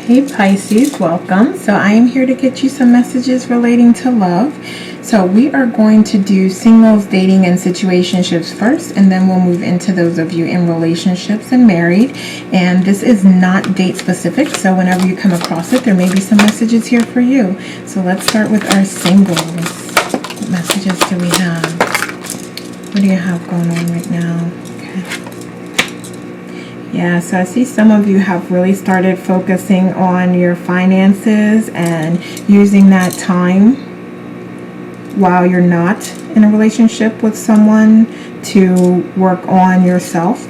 Hey Pisces, welcome. So I am here to get you some messages relating to love. So we are going to do singles, dating, and situationships first, and then we'll move into those of you in relationships and married. And this is not date specific, so whenever you come across it, there may be some messages here for you. So let's start with our singles. What messages do we have? What do you have going on right now? Okay. Yeah, so I see some of you have really started focusing on your finances and using that time while you're not in a relationship with someone to work on yourself,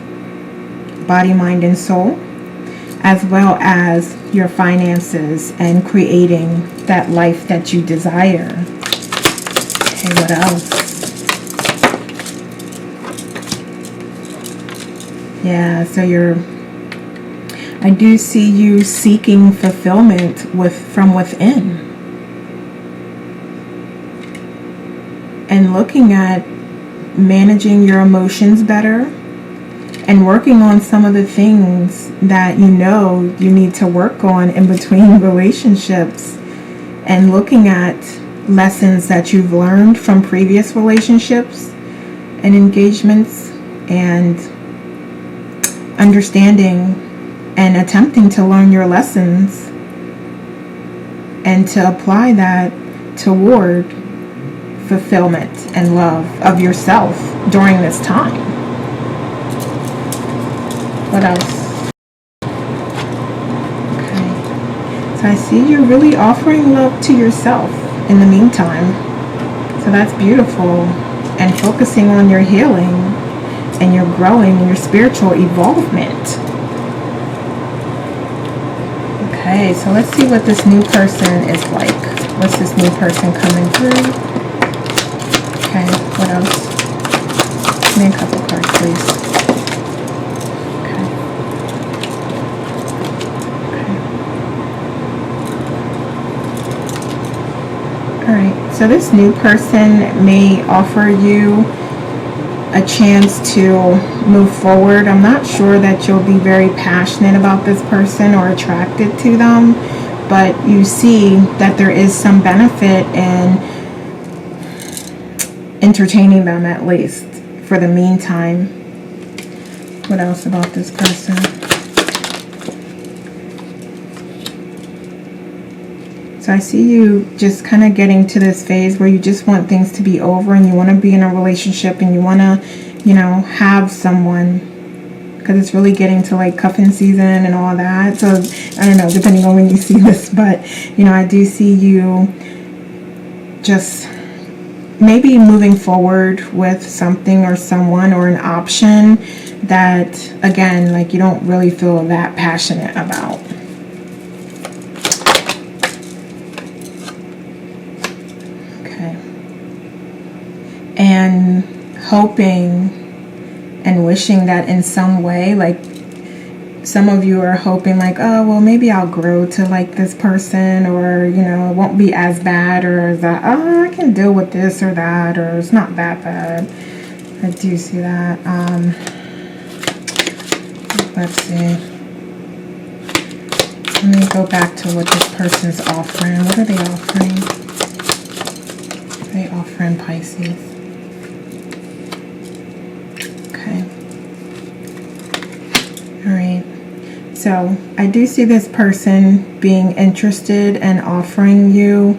body, mind, and soul, as well as your finances and creating that life that you desire. Okay, what else? Yeah, so I do see you seeking fulfillment from within. And looking at managing your emotions better and working on some of the things that you know you need to work on in between relationships, and looking at lessons that you've learned from previous relationships and engagements, and understanding and attempting to learn your lessons and to apply that toward fulfillment and love of yourself during this time. What else? Okay. So I see you're really offering love to yourself in the meantime. So that's beautiful. And focusing on your healing and your growing, your spiritual evolvement. Okay, so let's see what this new person is like. What's this new person coming through? Okay, what else? Give me a couple cards, please. Okay. Okay. Alright, so this new person may offer you a chance to move forward. I'm not sure that you'll be very passionate about this person or attracted to them, but you see that there is some benefit in entertaining them, at least for the meantime. What else about this person? So I see you just kind of getting to this phase where you just want things to be over and you want to be in a relationship and you want to, have someone, because it's really getting to like cuffing season and all that. So I don't know, depending on when you see this, but I do see you just maybe moving forward with something or someone or an option that, again, like you don't really feel that passionate about. And hoping and wishing that in some way, like some of you are hoping like, oh, well, maybe I'll grow to like this person, or, it won't be as bad, or that, oh, I can deal with this or that, or it's not that bad. I do see that. Let's see. Let me go back to what this person's offering. What are they offering? They offering Pisces. Alright, so I do see this person being interested and offering you.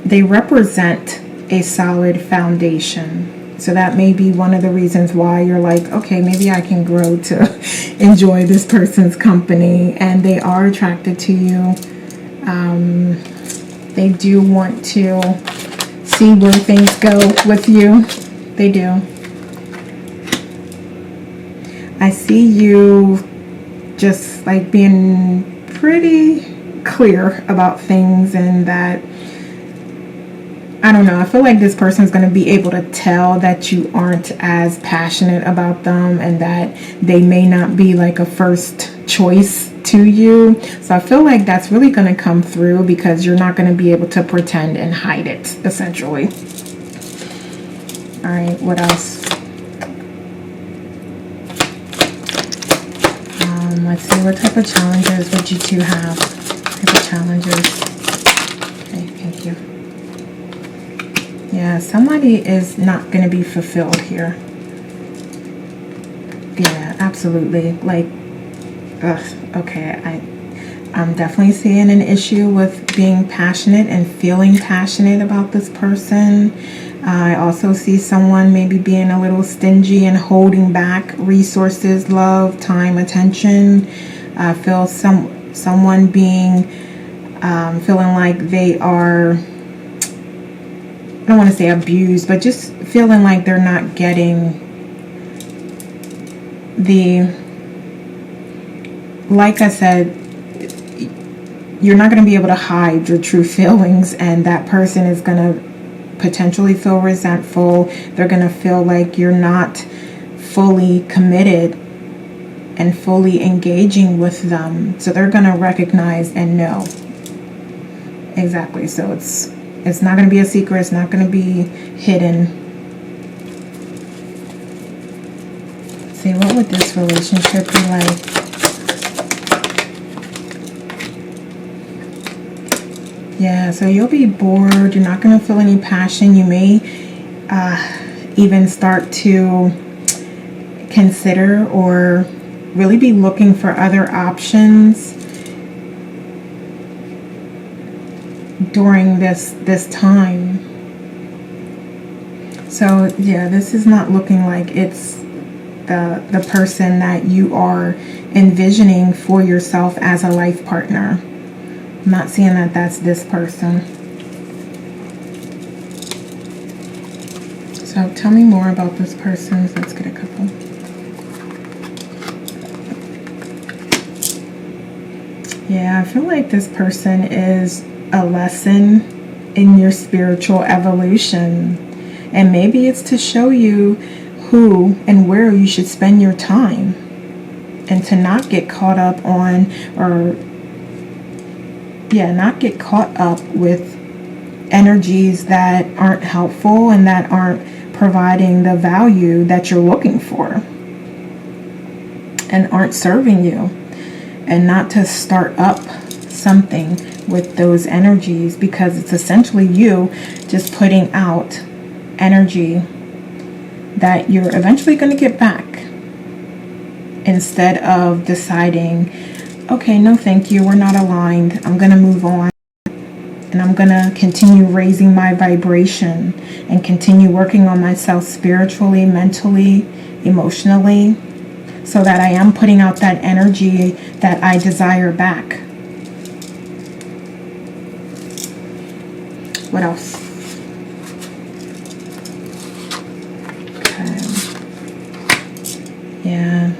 They represent a solid foundation. So that may be one of the reasons why you're like, okay, maybe I can grow to enjoy this person's company. And they are attracted to you. They do want to see where things go with you. They do. I see you just like being pretty clear about things, and that, I don't know, I feel like this person is going to be able to tell that you aren't as passionate about them and that they may not be like a first choice to you. So I feel like that's really going to come through because you're not going to be able to pretend and hide it, essentially. All right, what else? Let's see what type of challenges would you two have? Type of challenges. Okay, thank you. Yeah, somebody is not going to be fulfilled here. Yeah, absolutely. Like, okay, I'm definitely seeing an issue with being passionate and feeling passionate about this person. I also see someone maybe being a little stingy and holding back resources, love, time, attention. I feel someone being, feeling like they are, I don't want to say abused, but just feeling like they're not getting like I said, you're not going to be able to hide your true feelings, and that person is going to potentially feel resentful. They're going to feel like you're not fully committed and fully engaging with them. So they're going to recognize and know. Exactly. So it's not going to be a secret. It's not going to be hidden. Let's see, what would this relationship be like? Yeah, so you'll be bored. You're not going to feel any passion. You may even start to consider or really be looking for other options during this time. So yeah, this is not looking like it's the person that you are envisioning for yourself as a life partner. I'm not seeing that that's this person. So tell me more about this person. Let's get a couple. Yeah, I feel like this person is a lesson in your spiritual evolution. And maybe it's to show you who and where you should spend your time. And to not get caught up on, not get caught up with energies that aren't helpful and that aren't providing the value that you're looking for and aren't serving you. And not to start up something with those energies, because it's essentially you just putting out energy that you're eventually going to get back, instead of deciding, okay, no thank you, we're not aligned, I'm going to move on, and I'm going to continue raising my vibration and continue working on myself spiritually, mentally, emotionally, so that I am putting out that energy that I desire back. What else? Okay. Yeah.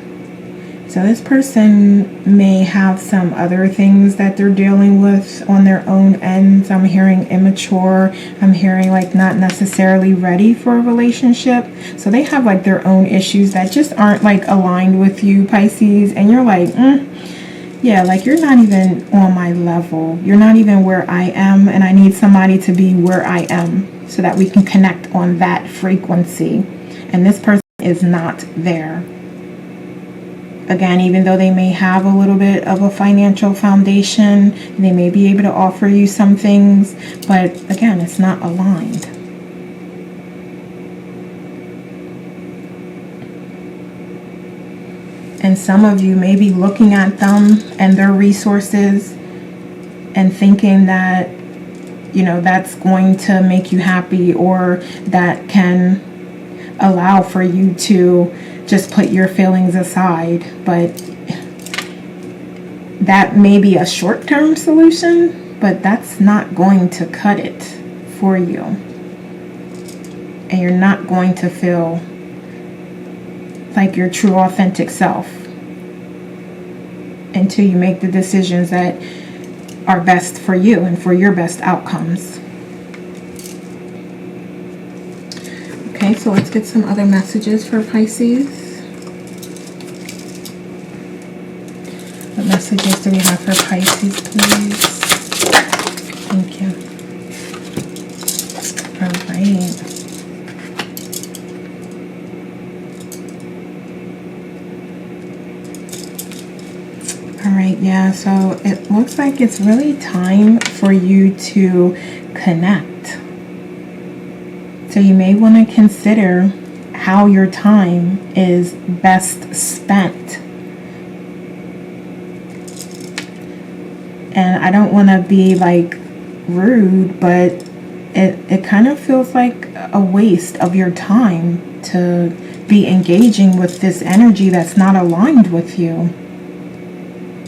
So this person may have some other things that they're dealing with on their own ends. I'm hearing immature. I'm hearing like not necessarily ready for a relationship. So they have like their own issues that just aren't like aligned with you, Pisces. And you're like, yeah, like you're not even on my level. You're not even where I am. And I need somebody to be where I am so that we can connect on that frequency. And this person is not there. Again, even though they may have a little bit of a financial foundation, they may be able to offer you some things, but again, it's not aligned. And some of you may be looking at them and their resources and thinking that, you know, that's going to make you happy, or that can allow for you to just put your feelings aside. But that may be a short-term solution, but that's not going to cut it for you. And you're not going to feel like your true authentic self until you make the decisions that are best for you and for your best outcomes. Okay, so let's get some other messages for Pisces. What messages do we have for Pisces, please? Thank you. All right. All right, yeah, so it looks like it's really time for you to connect. So you may want to consider how your time is best spent. And I don't want to be like rude, but it kind of feels like a waste of your time to be engaging with this energy that's not aligned with you.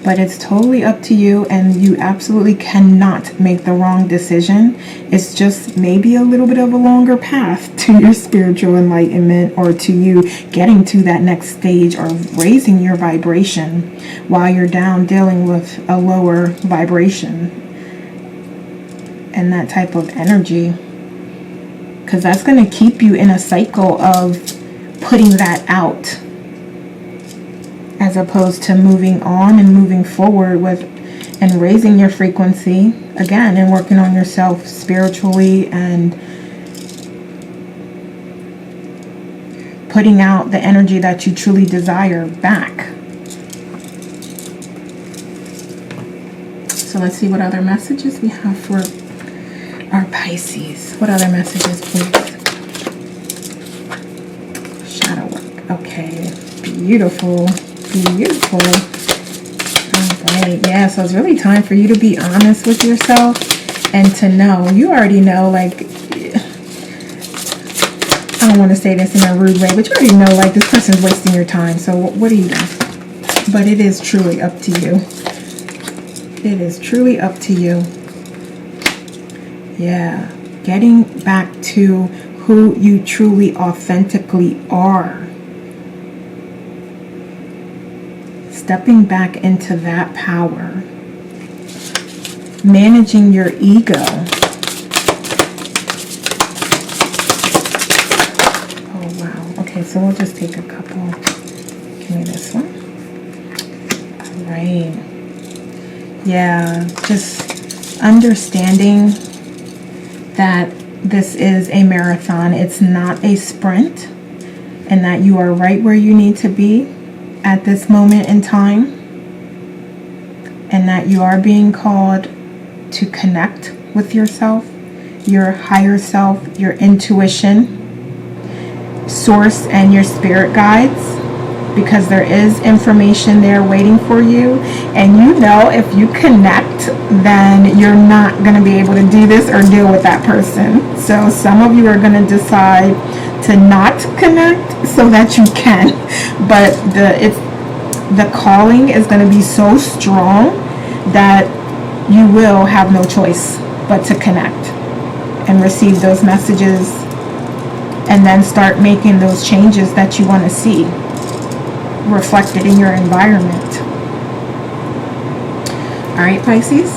But it's totally up to you, and you absolutely cannot make the wrong decision. It's just maybe a little bit of a longer path to your spiritual enlightenment, or to you getting to that next stage, or raising your vibration while you're down dealing with a lower vibration and that type of energy. Because that's going to keep you in a cycle of putting that out, as opposed to moving on and moving forward with and raising your frequency again, and working on yourself spiritually and putting out the energy that you truly desire back. So let's see what other messages we have for our Pisces. What other messages, please? Shadow work. Okay, beautiful. Beautiful. All right, yeah, so it's really time for you to be honest with yourself and to know, you already know, like, I don't want to say this in a rude way, but you already know, like, this person's wasting your time, so what do you do? But it is truly up to you. It is truly up to you. Yeah, getting back to who you truly authentically are. Stepping back into that power. Managing your ego. Oh, wow. Okay, so we'll just take a couple. Give me this one. All right. Yeah, just understanding that this is a marathon. It's not a sprint. And that you are right where you need to be at this moment in time, and that you are being called to connect with yourself, your higher self, your intuition, source, and your spirit guides, because there is information there waiting for you. And you know, if you connect, then you're not going to be able to do this or deal with that person. So some of you are going to decide to not connect so that you can, but the calling is going to be so strong that you will have no choice but to connect and receive those messages, and then start making those changes that you want to see reflected in your environment. All right, Pisces.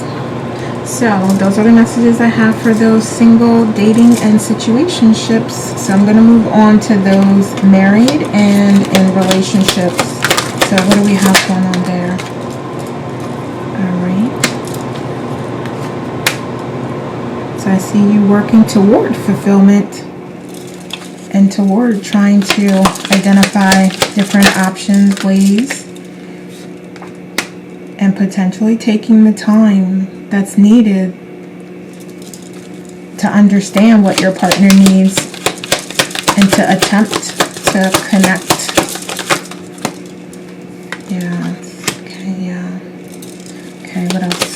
So those are the messages I have for those single, dating, and situationships. So I'm going to move on to those married and in relationships. So what do we have going on there? All right. So I see you working toward fulfillment and toward trying to identify different options, ways, and potentially taking the time that's needed to understand what your partner needs and to attempt to connect. Yeah, okay, yeah. Okay, what else?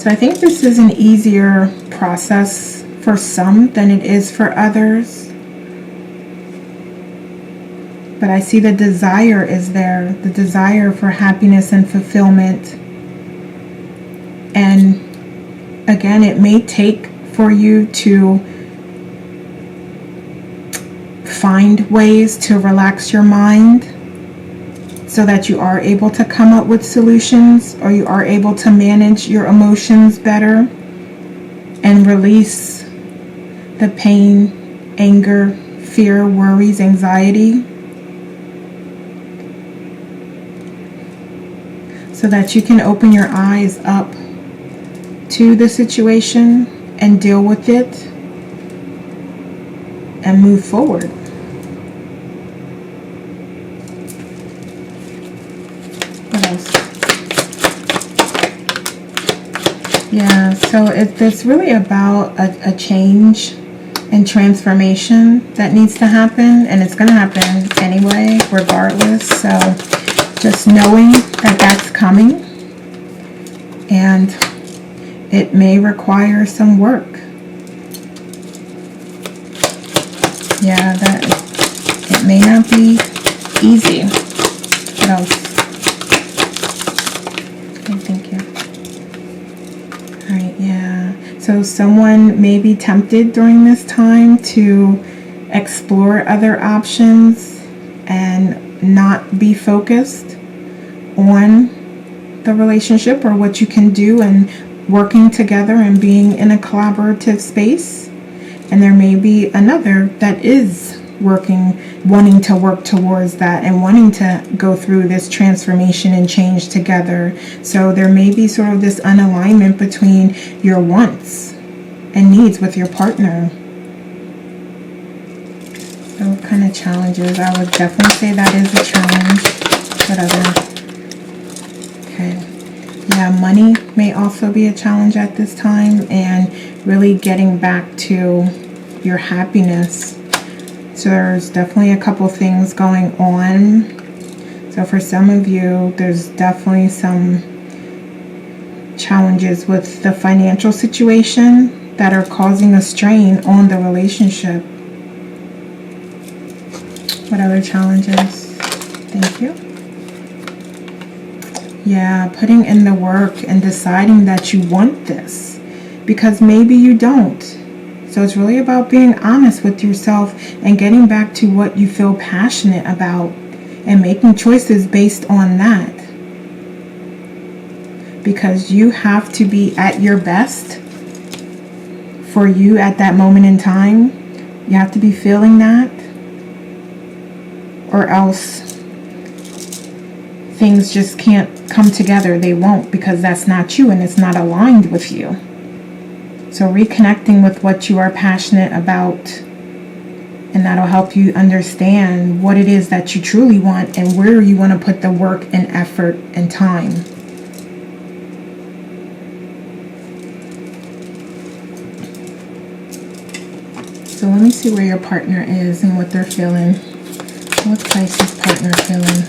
So I think this is an easier process for some than it is for others. But I see the desire is there, the desire for happiness and fulfillment. And again, it may take for you to find ways to relax your mind so that you are able to come up with solutions, or you are able to manage your emotions better and release the pain, anger, fear, worries, anxiety, so that you can open your eyes up to the situation and deal with it and move forward. else? Yeah, so it's really about a change and transformation that needs to happen, and it's going to happen anyway, regardless. So just knowing that that's coming, and it may require some work. Yeah, that it may not be easy. What else? Okay, thank you. Alright, yeah. So someone may be tempted during this time to explore other options and not be focused on the relationship or what you can do and working together and being in a collaborative space. And there may be another that is wanting to work towards that and wanting to go through this transformation and change together. So there may be sort of this unalignment between your wants and needs with your partner. So what kind of challenges? I would definitely say that is a challenge. What other? Okay. Yeah, money may also be a challenge at this time, and really getting back to your happiness. So there's definitely a couple things going on. So for some of you, there's definitely some challenges with the financial situation that are causing a strain on the relationship. What other challenges? Thank you. Yeah, putting in the work and deciding that you want this, because maybe you don't. So it's really about being honest with yourself and getting back to what you feel passionate about and making choices based on that. Because you have to be at your best for you at that moment in time. You have to be feeling that, or else things just can't come together. They won't, because that's not you and it's not aligned with you. So reconnecting with what you are passionate about, and that'll help you understand what it is that you truly want and where you want to put the work and effort and time. So let me see where your partner is and what they're feeling. What's Pisces partner feeling?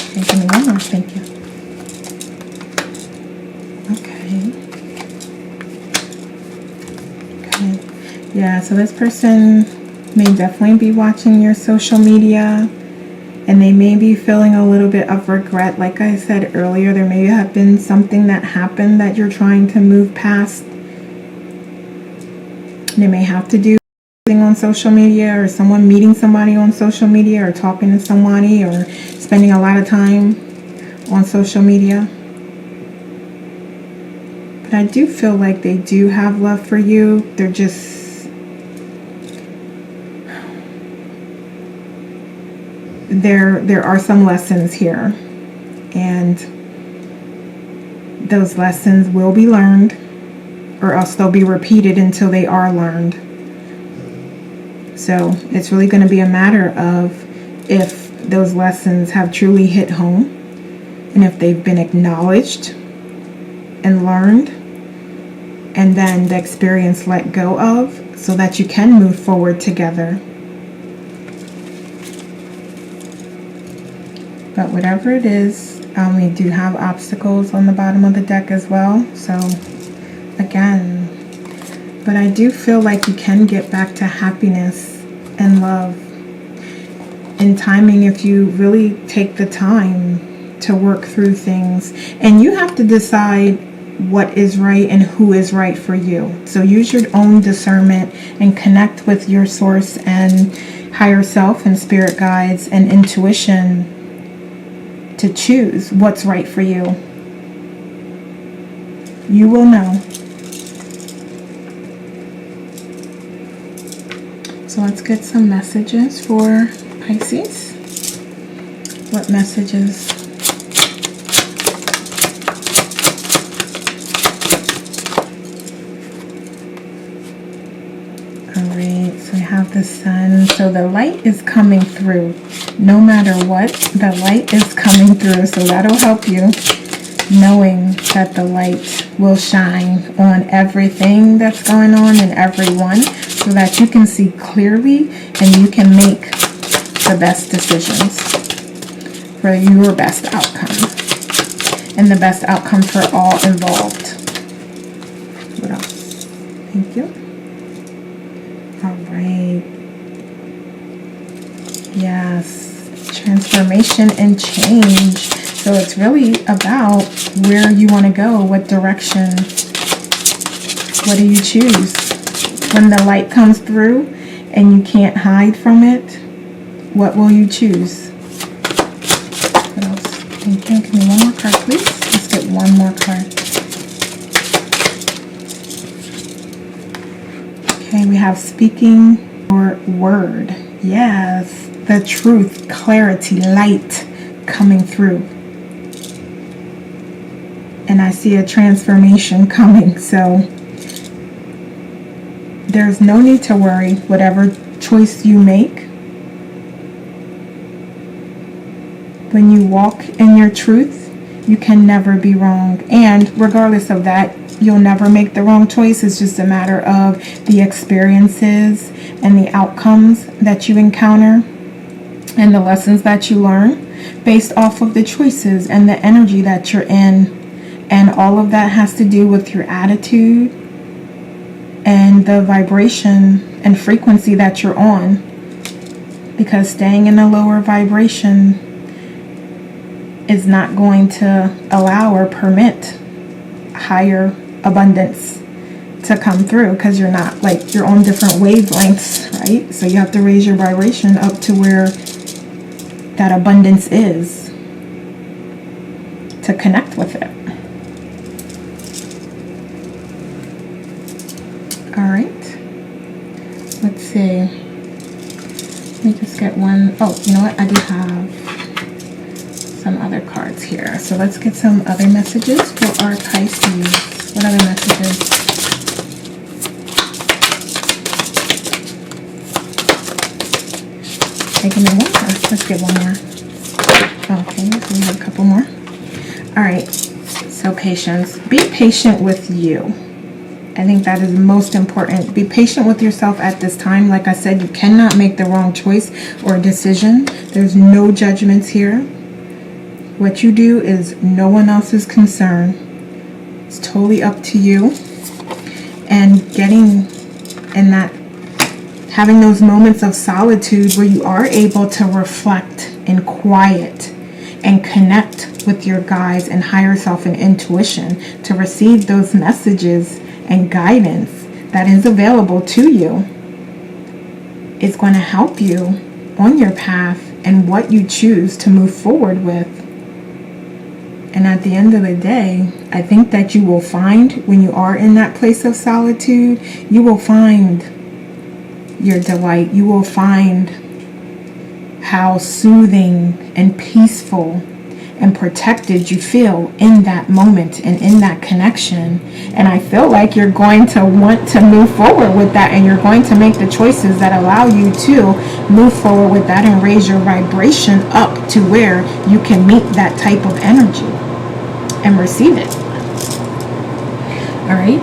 Okay, give me one more. Thank you. Yeah, so this person may definitely be watching your social media, and they may be feeling a little bit of regret. Like I said earlier, there may have been something that happened that you're trying to move past. They may have to do something on social media, or someone meeting somebody on social media, or talking to somebody, or spending a lot of time on social media. But I do feel like they do have love for you. They're just there are some lessons here, and those lessons will be learned, or else they'll be repeated until they are learned. So it's really going to be a matter of if those lessons have truly hit home, and if they've been acknowledged and learned, and then the experience let go of, so that you can move forward together. But whatever it is, we do have obstacles on the bottom of the deck as well. So again, but I do feel like you can get back to happiness and love and timing if you really take the time to work through things. And you have to decide what is right and who is right for you. So use your own discernment and connect with your source and higher self and spirit guides and intuition to choose what's right for you. You will know. So let's get some messages for Pisces. What messages? Alright, so we have the sun. So the light is coming through. No matter what, the light is coming through. So that'll help you, knowing that the light will shine on everything that's going on and everyone, so that you can see clearly and you can make the best decisions for your best outcome and the best outcome for all involved. What else? Thank you. All right. Yes, transformation and change. So it's really about where you want to go, what direction, what do you choose? When the light comes through and you can't hide from it, what will you choose? What else? Thank you. Give me one more card, please. Let's get one more card. Okay, we have speaking your word. Yes, the truth, clarity, light coming through. And I see a transformation coming, so there's no need to worry. Whatever choice you make, when you walk in your truth, you can never be wrong. And regardless of that, you'll never make the wrong choice. It's just a matter of the experiences and the outcomes that you encounter and the lessons that you learn based off of the choices and the energy that you're in. And all of that has to do with your attitude and the vibration and frequency that you're on. Because staying in a lower vibration is not going to allow or permit higher abundance to come through, because you're not, like, you're on different wavelengths, right? So you have to raise your vibration up to where that abundance is to connect with it. All right, let's see. Let me just get one. Oh, you know what? I do have some other cards here. So let's get some other messages for our Pisces. What other messages? Taking me one more. Let's get one more. Okay, so we have a couple more. All right, so patience. Be patient with you. I think that is most important. Be patient with yourself at this time. Like I said, you cannot make the wrong choice or decision. There's no judgments here. What you do is no one else's concern. It's totally up to you. And getting in that, having those moments of solitude where you are able to reflect in quiet and connect with your guides and higher self and intuition to receive those messages and guidance that is available to you. It's going to help you on your path and what you choose to move forward with. And at the end of the day, I think that you will find, when you are in that place of solitude, you will find your delight. You will find how soothing and peaceful and protected you feel in that moment and in that connection. And I feel like you're going to want to move forward with that, and you're going to make the choices that allow you to move forward with that and raise your vibration up to where you can meet that type of energy and receive it. All right.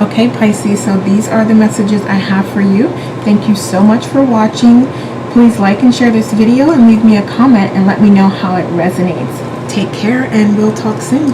Okay, Pisces, so these are the messages I have for you. Thank you so much for watching. Please like and share this video and leave me a comment and let me know how it resonates. Take care, and we'll talk soon.